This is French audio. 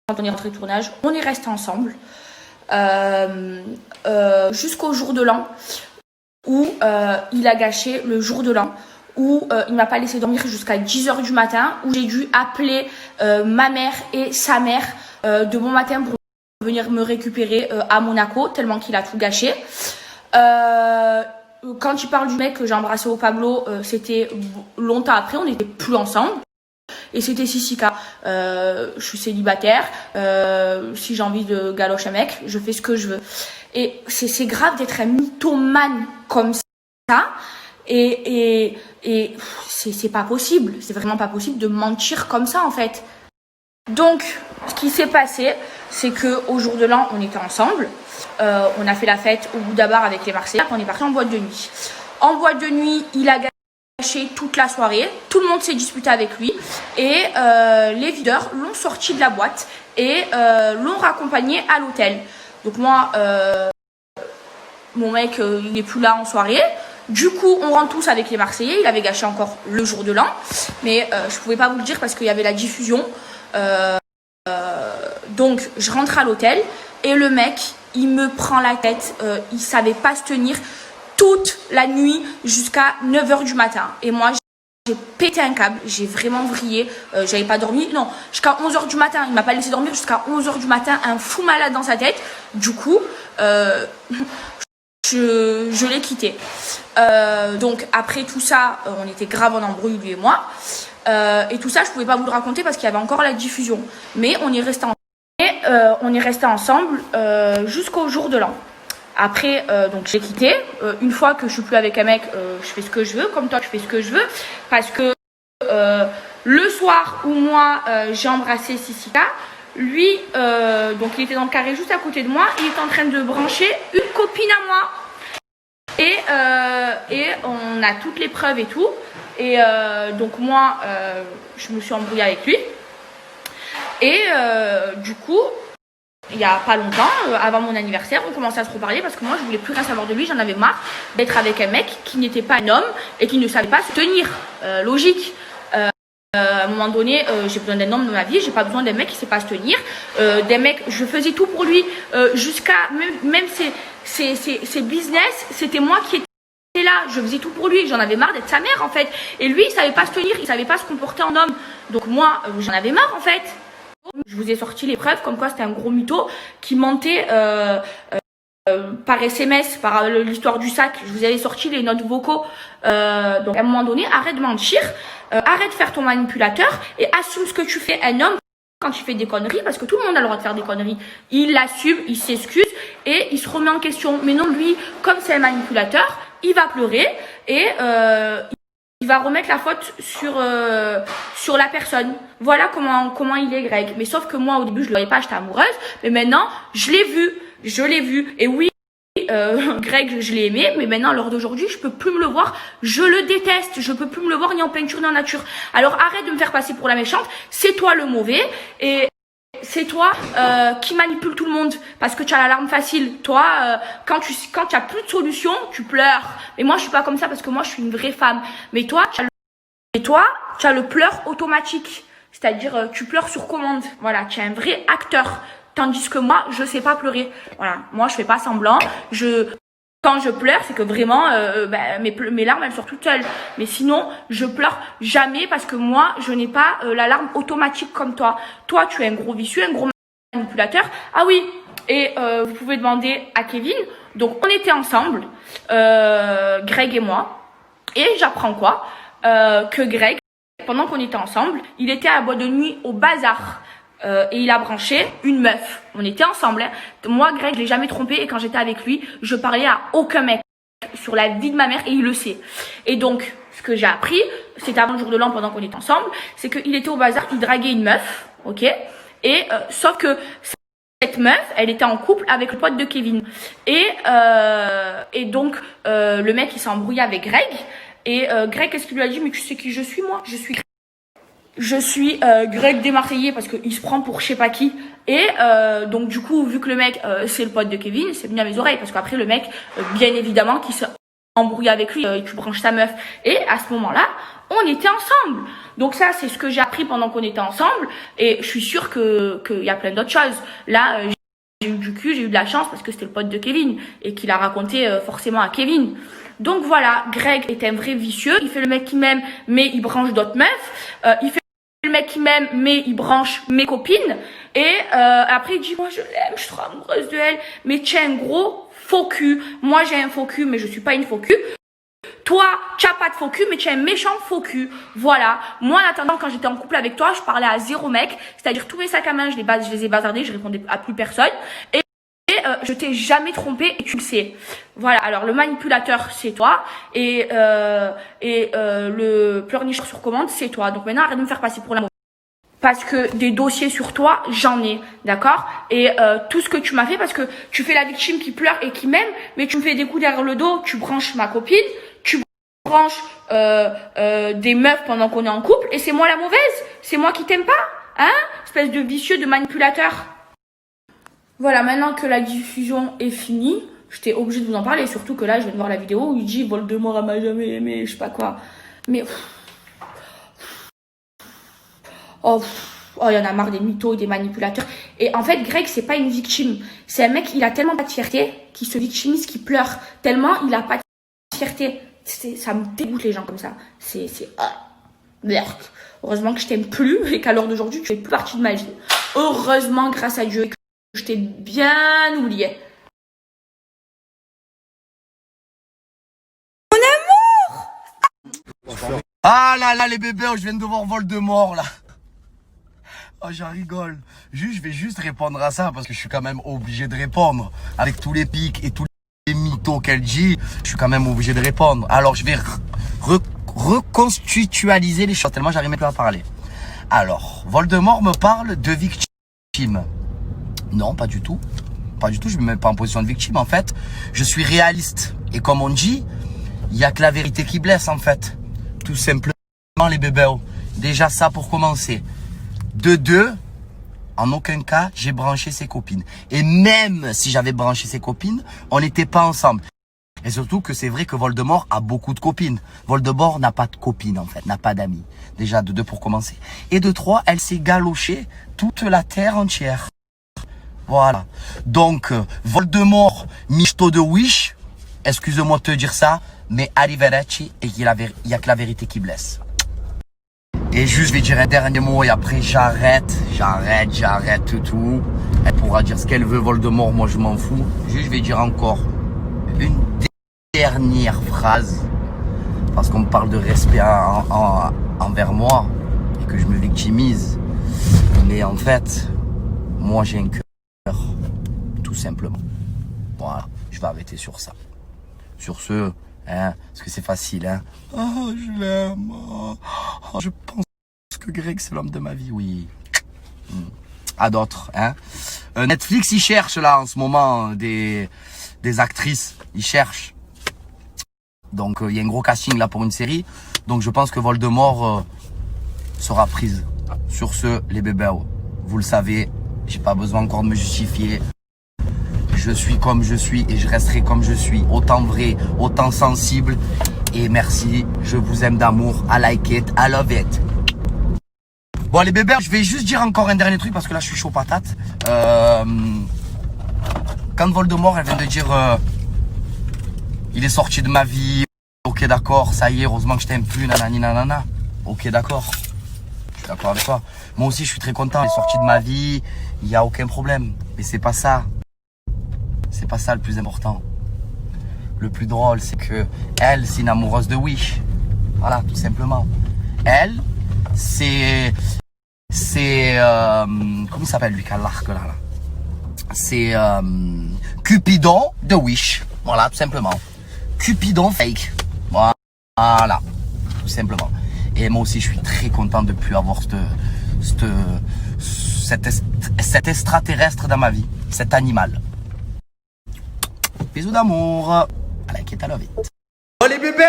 quand on est rentré de tournage, on est resté ensemble jusqu'au jour de l'an où il a gâché le jour de l'an, où il m'a pas laissé dormir jusqu'à 10h du matin, où j'ai dû appeler ma mère et sa mère de bon matin pour venir me récupérer à Monaco, tellement qu'il a tout gâché. Quand il parle du mec que j'ai embrassé au Pablo, c'était longtemps après, on n'était plus ensemble. Et c'était Sissika. Je suis célibataire. Si j'ai envie de galocher un mec, je fais ce que je veux. Et c'est grave d'être un mythomane comme ça. Et c'est pas possible. C'est vraiment pas possible de mentir comme ça, en fait. Donc, ce qui s'est passé, c'est que au jour de l'an, on était ensemble. On a fait la fête au Bouddha Bar avec les Marseillais. On est parti en boîte de nuit. En boîte de nuit, il a gâché toute la soirée. Tout le monde s'est disputé avec lui. Et les videurs l'ont sorti de la boîte et l'ont raccompagné à l'hôtel. Donc moi, mon mec, il n'est plus là en soirée. Du coup, on rentre tous avec les Marseillais. Il avait gâché encore le jour de l'an. Mais je pouvais pas vous le dire parce qu'il y avait la diffusion. Donc, je rentre à l'hôtel et le mec, il me prend la tête. Il savait pas se tenir toute la nuit jusqu'à 9h du matin. Et moi, j'ai pété un câble. J'ai vraiment vrillé. J'avais pas dormi. Non, jusqu'à 11h du matin. Il m'a pas laissé dormir jusqu'à 11h du matin. Un fou malade dans sa tête. Du coup, je l'ai quitté. Donc, après tout ça, on était grave en embrouille, lui et moi. Et tout ça, je pouvais pas vous le raconter parce qu'il y avait encore la diffusion. Mais on est resté ensemble jusqu'au jour de l'an. Après, donc j'ai quitté. Une fois que je suis plus avec un mec, je fais ce que je veux. Comme toi, je fais ce que je veux. Parce que le soir où moi, j'ai embrassé Sissika, lui, donc il était dans le carré juste à côté de moi. Il était en train de brancher une copine à moi. Et on a toutes les preuves et tout. Et donc moi, je me suis embrouillée avec lui. Et du coup, il n'y a pas longtemps, avant mon anniversaire, on commençait à se reparler parce que moi, je voulais plus rien savoir de lui. J'en avais marre d'être avec un mec qui n'était pas un homme et qui ne savait pas se tenir. Logique. À un moment donné, j'ai besoin d'un homme dans ma vie. J'ai pas besoin d'un mec qui sait pas se tenir. D'un mec, je faisais tout pour lui jusqu'à même ses business. C'était moi qui étais là, je faisais tout pour lui, j'en avais marre d'être sa mère en fait. Et lui, il savait pas se tenir, il savait pas se comporter en homme. Donc moi, j'en avais marre en fait. Je vous ai sorti les preuves comme quoi c'était un gros mytho qui mentait par SMS, par l'histoire du sac. Je vous avais sorti les notes vocaux. Donc à un moment donné, arrête de mentir, arrête de faire ton manipulateur et assume ce que tu fais. Un homme, quand il fait des conneries, parce que tout le monde a le droit de faire des conneries, il l'assume, il s'excuse et il se remet en question. Mais non, lui, comme c'est un manipulateur, il va pleurer et il va remettre la faute sur la personne. Voilà comment il est, Greg. Mais sauf que moi, au début, je ne le voyais pas, j'étais amoureuse. Mais maintenant, je l'ai vu. Et oui, Greg, je l'ai aimé. Mais maintenant, à l'heure d'aujourd'hui, je peux plus me le voir. Je le déteste. Je peux plus me le voir ni en peinture ni en nature. Alors, arrête de me faire passer pour la méchante. C'est toi le mauvais. Et c'est toi qui manipule tout le monde parce que tu as l'alarme facile. Toi, quand tu as plus de solution, tu pleures. Mais moi, je suis pas comme ça parce que moi, je suis une vraie femme. Mais toi, tu as le pleur automatique. C'est-à-dire, tu pleures sur commande. Voilà, tu es un vrai acteur. Tandis que moi, je sais pas pleurer. Voilà, moi, je fais pas semblant. Quand je pleure, c'est que vraiment, mes larmes, elles sortent toutes seules. Mais sinon, je pleure jamais parce que moi, je n'ai pas l'alarme automatique comme toi. Toi, tu es un gros vicieux, un gros manipulateur. Ah oui, et vous pouvez demander à Kevin. Donc, on était ensemble, Greg et moi. Et j'apprends quoi que Greg, pendant qu'on était ensemble, il était à la boîte de nuit au bazar. Et il a branché une meuf. On était ensemble. Hein. Moi, Greg, je l'ai jamais trompé. Et quand j'étais avec lui, je parlais à aucun mec sur la vie de ma mère et il le sait. Et donc, ce que j'ai appris, c'était avant le jour de l'an pendant qu'on était ensemble, c'est qu'il était au bazar, il draguait une meuf, ok. Et sauf que cette meuf, elle était en couple avec le pote de Kevin. Et donc, le mec, il s'est embrouillé avec Greg. Et Greg, qu'est-ce qu'il lui a dit? Mais tu sais qui je suis, moi? Je suis Greg des Marseillais parce qu'il se prend pour je sais pas qui. Et donc du coup, vu que le mec c'est le pote de Kevin, c'est venu à mes oreilles parce qu'après le mec, bien évidemment, qui s'est embrouillé avec lui, tu branches ta meuf. Et à ce moment-là, on était ensemble. Donc ça, c'est ce que j'ai appris pendant qu'on était ensemble. Et je suis sûre qu'il y a plein d'autres choses. Là, j'ai eu du cul, j'ai eu de la chance parce que c'était le pote de Kevin et qu'il a raconté forcément à Kevin. Donc voilà, Greg est un vrai vicieux. Il fait le mec qui m'aime, mais il branche d'autres meufs. Il fait le mec qui m'aime, mais il branche mes copines. Et après, il dit, moi je l'aime, je suis trop amoureuse de elle. Mais tu es un gros faux cul. Moi, j'ai un faux cul, mais je suis pas une faux cul. Toi, tu n'as pas de faux cul, mais tu es un méchant faux cul. Voilà. Moi, en attendant, quand j'étais en couple avec toi, je parlais à 0 mec. C'est-à-dire, tous mes sacs à main, je les ai bazardés, je répondais à plus personne. Et je t'ai jamais trompé et tu le sais. Voilà. Alors, le manipulateur, c'est toi. Et le pleurnicheur sur commande, c'est toi. Donc maintenant, arrête de me faire passer pour la mauvaise. Parce que des dossiers sur toi, j'en ai, d'accord? Et tout ce que tu m'as fait, parce que tu fais la victime qui pleure et qui m'aime, mais tu me fais des coups derrière le dos, tu branches ma copine, tu branches des meufs pendant qu'on est en couple, et c'est moi la mauvaise? C'est moi qui t'aime pas? Hein? Espèce de vicieux, de manipulateur. Voilà, maintenant que la diffusion est finie, j'étais obligée de vous en parler, surtout que là, je viens de voir la vidéo où il dit « Voldemort, elle m'a jamais aimé, je sais pas quoi ». Mais... Oh, il y en a marre des mythos, des manipulateurs. Et en fait, Greg, c'est pas une victime. C'est un mec, il a tellement pas de fierté qu'il se victimise, qu'il pleure. Tellement il a pas de fierté. Ça me dégoûte les gens comme ça. Merde. Heureusement que je t'aime plus et qu'à l'heure d'aujourd'hui, tu fais plus partie de ma vie. Heureusement, grâce à Dieu, que je t'ai bien oublié. Mon amour! Ah là là, les bébés, je viens de voir Voldemort là. Oh, j'en rigole. Je vais juste répondre à ça parce que je suis quand même obligé de répondre. Avec tous les pics et tous les mythos qu'elle dit, je suis quand même obligé de répondre. Alors, je vais reconstitualiser les choses tellement j'arrive même plus à parler. Alors, Voldemort me parle de victime. Non, pas du tout. Pas du tout, je ne me mets pas en position de victime. En fait, je suis réaliste. Et comme on dit, il n'y a que la vérité qui blesse en fait. Tout simplement, les bébés. Déjà ça pour commencer. De deux, en aucun cas, j'ai branché ses copines. Et même si j'avais branché ses copines, on n'était pas ensemble. Et surtout que c'est vrai que Voldemort a beaucoup de copines. Voldemort n'a pas de copines en fait, n'a pas d'amis. Déjà de deux pour commencer. Et de trois, elle s'est galochée toute la terre entière. Voilà. Donc, Voldemort, michto de Wish, excuse-moi de te dire ça, mais arrivederci, et il y a que la vérité qui blesse. Et juste, je vais dire un dernier mot et après j'arrête tout. Elle pourra dire ce qu'elle veut, Voldemort, moi je m'en fous. Juste, je vais dire encore une dernière phrase. Parce qu'on me parle de respect envers moi et que je me victimise. Mais en fait, moi j'ai un cœur, tout simplement. Voilà, je vais arrêter sur ça. Sur ce, hein, parce que c'est facile, hein. Oh, je l'aime. Oh, je pense que Greg, c'est l'homme de ma vie, oui. À d'autres, hein. Netflix, il cherche là en ce moment des actrices. Il cherche. Donc, il y a un gros casting là pour une série. Donc, je pense que Voldemort sera prise. Sur ce, les bébés, vous le savez, j'ai pas besoin encore de me justifier. Je suis comme je suis et je resterai comme je suis. Autant vrai, autant sensible. Et merci, je vous aime d'amour. I like it, I love it. Bon les bébés, je vais juste dire encore un dernier truc parce que là je suis chaud patate. Quand Voldemort, elle vient de dire il est sorti de ma vie. Ok d'accord, ça y est, heureusement que je t'aime plus, nanani nanana. Ok d'accord, je suis d'accord avec toi. Moi aussi je suis très content, il est sorti de ma vie. Il n'y a aucun problème. Mais c'est pas ça. C'est pas ça le plus important. Le plus drôle, c'est que elle, c'est une amoureuse de Wish. Voilà, tout simplement. Elle, c'est comment il s'appelle lui qui a l'arc là. C'est Cupidon de Wish. Voilà, tout simplement. Cupidon fake. Voilà, tout simplement. Et moi aussi, je suis très content de ne plus avoir cet extraterrestre dans ma vie, cet animal. Bisous d'amour. I like it, I love it. Oh les bébés,